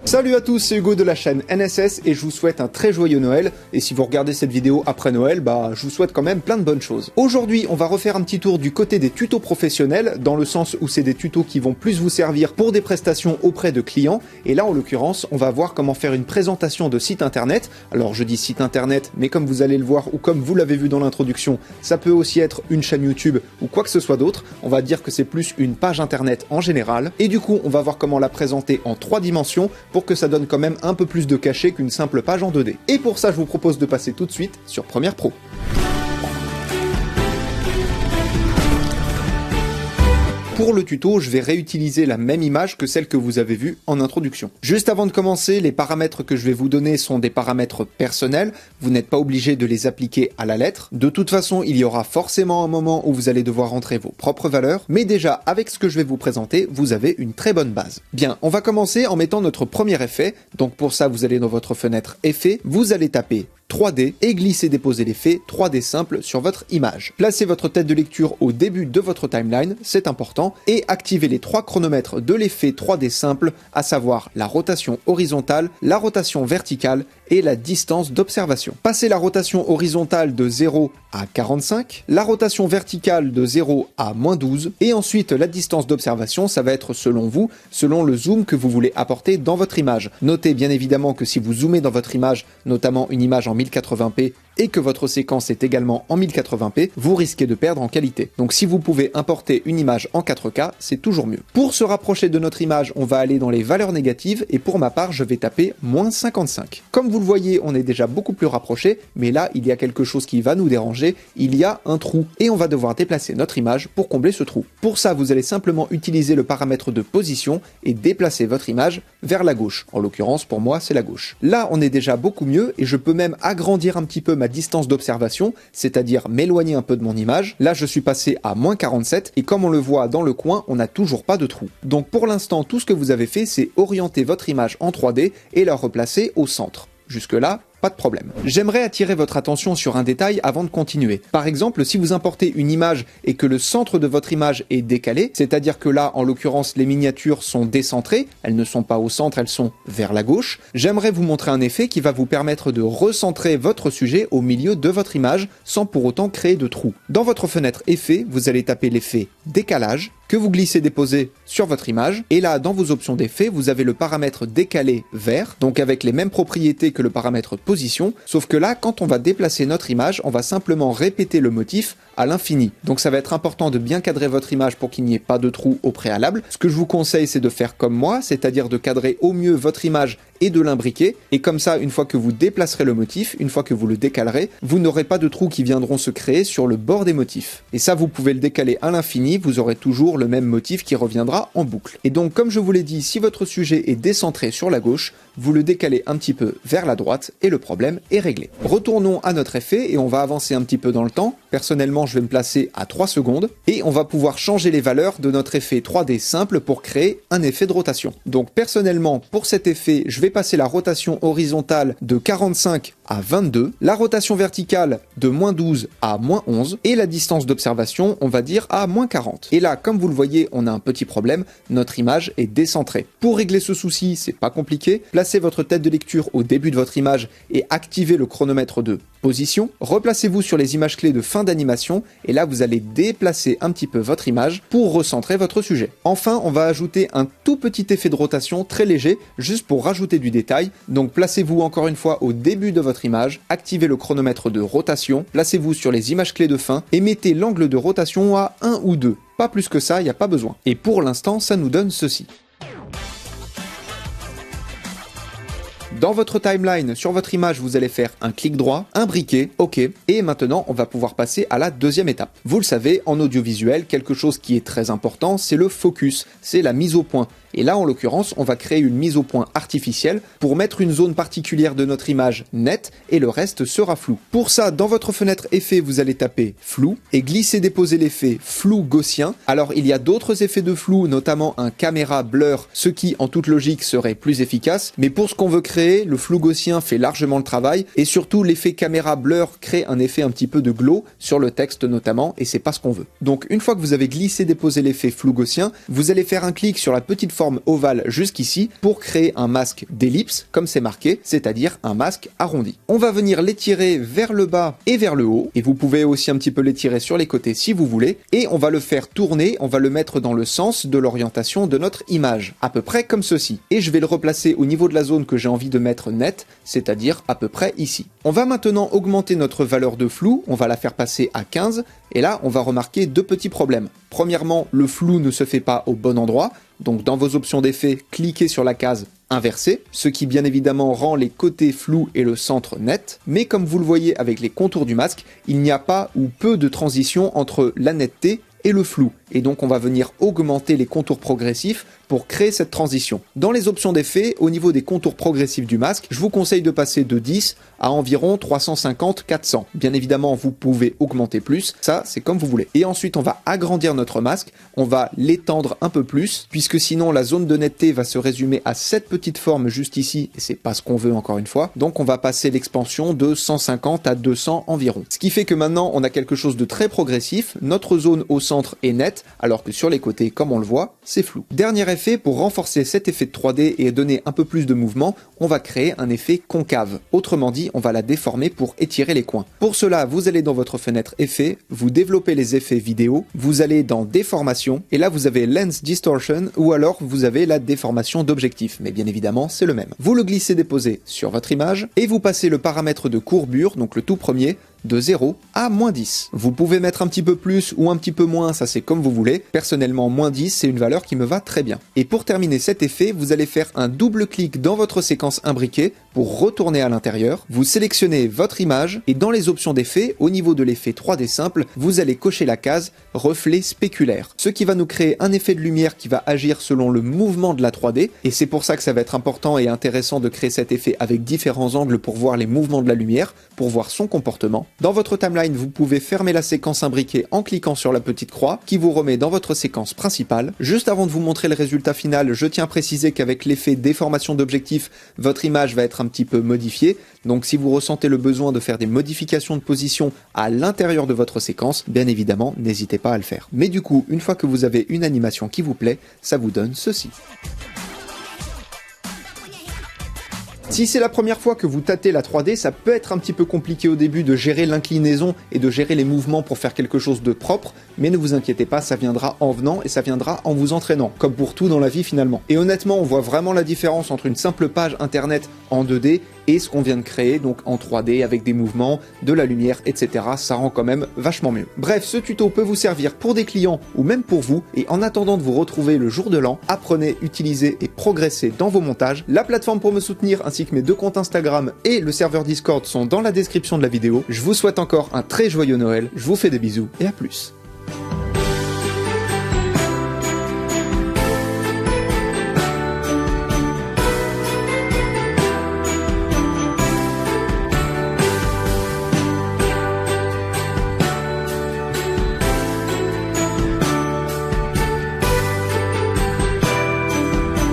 Salut à tous, c'est Hugo de la chaîne NSS et je vous souhaite un très joyeux Noël. Et si vous regardez cette vidéo après Noël, je vous souhaite quand même plein de bonnes choses. Aujourd'hui, on va refaire un petit tour du côté des tutos professionnels, dans le sens où c'est des tutos qui vont plus vous servir pour des prestations auprès de clients. Et là, en l'occurrence, on va voir comment faire une présentation de site internet. Alors, je dis site internet, mais comme vous allez le voir ou comme vous l'avez vu dans l'introduction, ça peut aussi être une chaîne YouTube ou quoi que ce soit d'autre. On va dire que c'est plus une page internet en général. Et du coup, on va voir comment la présenter en 3 dimensions pour que ça donne quand même un peu plus de cachet qu'une simple page en 2D. Et pour ça, je vous propose de passer tout de suite sur Premiere Pro. Pour le tuto, je vais réutiliser la même image que celle que vous avez vue en introduction. Juste avant de commencer, les paramètres que je vais vous donner sont des paramètres personnels. Vous n'êtes pas obligé de les appliquer à la lettre. De toute façon, il y aura forcément un moment où vous allez devoir rentrer vos propres valeurs. Mais déjà, avec ce que je vais vous présenter, vous avez une très bonne base. Bien, on va commencer en mettant notre premier effet. Donc pour ça, vous allez dans votre fenêtre Effets, vous allez taper 3D et glisser-déposer l'effet 3D simple sur votre image. Placez votre tête de lecture au début de votre timeline, c'est important, et activez les 3 chronomètres de l'effet 3D simple, à savoir la rotation horizontale, la rotation verticale et la distance d'observation. Passez la rotation horizontale de 0 à 45, la rotation verticale de 0 à -12, et ensuite la distance d'observation, ça va être selon vous, selon le zoom que vous voulez apporter dans votre image. Notez bien évidemment que si vous zoomez dans votre image, notamment une image en 1080p, et que votre séquence est également en 1080p, vous risquez de perdre en qualité. Donc si vous pouvez importer une image en 4K, c'est toujours mieux. Pour se rapprocher de notre image, on va aller dans les valeurs négatives, et pour ma part, je vais taper -55. Comme vous le voyez, on est déjà beaucoup plus rapproché, mais là, il y a quelque chose qui va nous déranger, il y a un trou, et on va devoir déplacer notre image pour combler ce trou. Pour ça, vous allez simplement utiliser le paramètre de position, et déplacer votre image vers la gauche. En l'occurrence, pour moi, c'est la gauche. Là, on est déjà beaucoup mieux, et je peux même agrandir un petit peu ma distance d'observation, c'est-à-dire m'éloigner un peu de mon image. Là, je suis passé à -47 et comme on le voit dans le coin, on n'a toujours pas de trou. Donc pour l'instant, tout ce que vous avez fait, c'est orienter votre image en 3D et la replacer au centre. Jusque-là, pas de problème. J'aimerais attirer votre attention sur un détail avant de continuer. Par exemple, si vous importez une image et que le centre de votre image est décalé, c'est-à-dire que là, en l'occurrence, les miniatures sont décentrées, elles ne sont pas au centre, elles sont vers la gauche, j'aimerais vous montrer un effet qui va vous permettre de recentrer votre sujet au milieu de votre image sans pour autant créer de trous. Dans votre fenêtre Effets, vous allez taper l'effet Décalage, que vous glissez-déposez sur votre image, et là, dans vos options d'effet, vous avez le paramètre décalé vert, donc avec les mêmes propriétés que le paramètre position, sauf que là, quand on va déplacer notre image, on va simplement répéter le motif à l'infini. Donc ça va être important de bien cadrer votre image pour qu'il n'y ait pas de trou au préalable. Ce que je vous conseille, c'est de faire comme moi, c'est-à-dire de cadrer au mieux votre image et de l'imbriquer, et comme ça, une fois que vous déplacerez le motif, une fois que vous le décalerez, vous n'aurez pas de trous qui viendront se créer sur le bord des motifs. Et ça, vous pouvez le décaler à l'infini, vous aurez toujours le même motif qui reviendra en boucle. Et donc, comme je vous l'ai dit, si votre sujet est décentré sur la gauche, vous le décalez un petit peu vers la droite et le problème est réglé. Retournons à notre effet et on va avancer un petit peu dans le temps. Personnellement, je vais me placer à 3 secondes et on va pouvoir changer les valeurs de notre effet 3D simple pour créer un effet de rotation. Donc personnellement, pour cet effet, je vais passer la rotation horizontale de 45 à 22, la rotation verticale de -12 à -11 et la distance d'observation, on va dire à -40. Et là, comme vous le voyez, on a un petit problème, notre image est décentrée. Pour régler ce souci, c'est pas compliqué, placez votre tête de lecture au début de votre image et activez le chronomètre de position, replacez-vous sur les images clés de fin d'animation et là vous allez déplacer un petit peu votre image pour recentrer votre sujet. Enfin, on va ajouter un tout petit effet de rotation très léger, juste pour rajouter du détail. Donc placez-vous encore une fois au début de votre image, activez le chronomètre de rotation, placez-vous sur les images clés de fin et mettez l'angle de rotation à 1 ou 2. Pas plus que ça, il n'y a pas besoin. Et pour l'instant, ça nous donne ceci. Dans votre timeline, sur votre image, vous allez faire un clic droit, imbriquer, OK, et maintenant on va pouvoir passer à la deuxième étape. Vous le savez, en audiovisuel, quelque chose qui est très important, c'est le focus, c'est la mise au point. Et là, en l'occurrence, on va créer une mise au point artificielle pour mettre une zone particulière de notre image nette et le reste sera flou. Pour ça, dans votre fenêtre effet, vous allez taper flou et glisser-déposer l'effet flou gaussien. Alors, il y a d'autres effets de flou, notamment un caméra blur, ce qui, en toute logique, serait plus efficace. Mais pour ce qu'on veut créer, le flou gaussien fait largement le travail et surtout, l'effet caméra blur crée un effet un petit peu de glow sur le texte notamment et c'est pas ce qu'on veut. Donc, une fois que vous avez glissé-déposé l'effet flou gaussien, vous allez faire un clic sur la petite formule forme ovale jusqu'ici pour créer un masque d'ellipse, comme c'est marqué, c'est-à-dire un masque arrondi. On va venir l'étirer vers le bas et vers le haut, et vous pouvez aussi un petit peu l'étirer sur les côtés si vous voulez, et on va le faire tourner, on va le mettre dans le sens de l'orientation de notre image, à peu près comme ceci. Et je vais le replacer au niveau de la zone que j'ai envie de mettre nette, c'est-à-dire à peu près ici. On va maintenant augmenter notre valeur de flou, on va la faire passer à 15, et là on va remarquer deux petits problèmes. Premièrement, le flou ne se fait pas au bon endroit, donc dans vos options d'effet, cliquez sur la case inversée, ce qui bien évidemment rend les côtés flous et le centre net, mais comme vous le voyez avec les contours du masque, il n'y a pas ou peu de transition entre la netteté et le flou, et donc on va venir augmenter les contours progressifs pour créer cette transition. Dans les options d'effet, au niveau des contours progressifs du masque, je vous conseille de passer de 10 à environ 350-400. Bien évidemment, vous pouvez augmenter plus, ça c'est comme vous voulez. Et ensuite, on va agrandir notre masque, on va l'étendre un peu plus, puisque sinon la zone de netteté va se résumer à cette petite forme juste ici, et c'est pas ce qu'on veut encore une fois. Donc on va passer l'expansion de 150 à 200 environ. Ce qui fait que maintenant, on a quelque chose de très progressif, notre zone au centre est nette, alors que sur les côtés, comme on le voit, c'est flou. Dernier effet, pour renforcer cet effet de 3D et donner un peu plus de mouvement, on va créer un effet concave. Autrement dit, on va la déformer pour étirer les coins. Pour cela, vous allez dans votre fenêtre effet, vous développez les effets vidéo, vous allez dans déformation, et là vous avez lens distortion, ou alors vous avez la déformation d'objectif, mais bien évidemment c'est le même. Vous le glissez-déposez sur votre image, et vous passez le paramètre de courbure, donc le tout premier, de 0 à moins 10. Vous pouvez mettre un petit peu plus ou un petit peu moins, ça c'est comme vous voulez. Personnellement, moins 10, c'est une valeur qui me va très bien. Et pour terminer cet effet, vous allez faire un double clic dans votre séquence imbriquée pour retourner à l'intérieur. Vous sélectionnez votre image et dans les options d'effet, au niveau de l'effet 3D simple, vous allez cocher la case reflet spéculaire. Ce qui va nous créer un effet de lumière qui va agir selon le mouvement de la 3D. Et c'est pour ça que ça va être important et intéressant de créer cet effet avec différents angles pour voir les mouvements de la lumière, pour voir son comportement. Dans votre timeline, vous pouvez fermer la séquence imbriquée en cliquant sur la petite croix qui vous remet dans votre séquence principale. Juste avant de vous montrer le résultat final, je tiens à préciser qu'avec l'effet déformation d'objectif, votre image va être un petit peu modifiée. Donc si vous ressentez le besoin de faire des modifications de position à l'intérieur de votre séquence, bien évidemment, n'hésitez pas à le faire. Mais du coup, une fois que vous avez une animation qui vous plaît, ça vous donne ceci. Si c'est la première fois que vous tâtez la 3D, ça peut être un petit peu compliqué au début de gérer l'inclinaison et de gérer les mouvements pour faire quelque chose de propre, mais ne vous inquiétez pas, ça viendra en venant et ça viendra en vous entraînant, comme pour tout dans la vie finalement. Et honnêtement, on voit vraiment la différence entre une simple page internet en 2D et ce qu'on vient de créer, donc en 3D avec des mouvements, de la lumière, etc. Ça rend quand même vachement mieux. Bref, ce tuto peut vous servir pour des clients ou même pour vous, et en attendant de vous retrouver le jour de l'an, apprenez, utilisez et progressez dans vos montages. La plateforme pour me soutenir ainsi que mes 2 comptes Instagram et le serveur Discord sont dans la description de la vidéo. Je vous souhaite encore un très joyeux Noël, je vous fais des bisous et à plus.